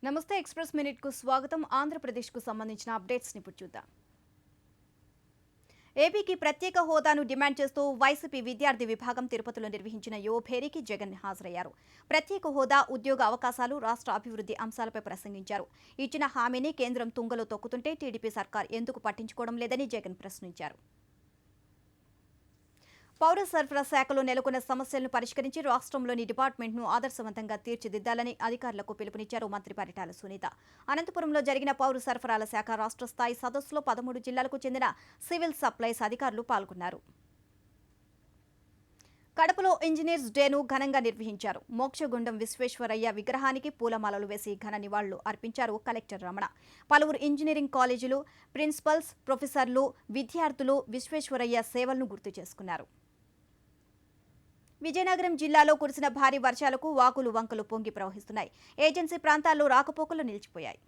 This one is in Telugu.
నమస్తే ఎక్స్‌ప్రెస్ మినిట్ కు స్వాగతం. ఆంధ్రప్రదేశ్ కు సంబంధించిన అప్డేట్స్ ని ఇప్పుడు చూద్దాం. ఏపీకి ప్రత్యేక హోదాను డిమాండ్ చేస్తూ వైసీపీ విద్యార్థి విభాగం తిరుపతిలో నిర్వహించిన యువ భేరీకి జగన్ హాజరయ్యారు. ప్రత్యేక హోదా, ఉద్యోగ అవకాశాలు, రాష్ట్ర అభివృద్ధి అంశాలపై ప్రసంగించారు. ఇచ్చిన హామీని కేంద్రం తుంగలో తొక్కుతుంటే టీడీపీ సర్కార్ ఎందుకు పట్టించుకోవడం లేదని జగన్ ప్రశ్నించారు. పౌర సరఫరా శాఖలో నెలకొన్న సమస్యలను పరిష్కరించి రాష్ట్రంలోని డిపార్ట్మెంట్ను ఆదర్శవంతంగా తీర్చిదిద్దాలని అధికారులకు పిలుపునిచ్చారు మంత్రి పరిటాల సునీత. అనంతపురంలో జరిగిన పౌర సరఫరాల శాఖ రాష్ట్ర స్థాయి సదస్సులో 13 జిల్లాలకు చెందిన సివిల్ సప్లైస్ అధికారులు పాల్గొన్నారు. కడపలో ఇంజనీర్స్ డేను ఘనంగా నిర్వహించారు. మోక్షగుండం విశ్వేశ్వరయ్య విగ్రహానికి పూలమాలలు వేసి ఘన నివాళులు అర్పించారు కలెక్టర్ రమణ. పలువురు ఇంజనీరింగ్ కాలేజీలు ప్రిన్సిపల్స్, ప్రొఫెసర్లు, విద్యార్థులు విశ్వేశ్వరయ్య సేవలను గుర్తు చేసుకున్నారు. విజయనగరం జిల్లాలో కురిసిన భారీ వర్షాలకు వాగులు, వంకలు పొంగి ప్రవహిస్తున్నాయి. ఏజెన్సీ ప్రాంతాల్లో రాకపోకలు నిలిచిపోయాయి.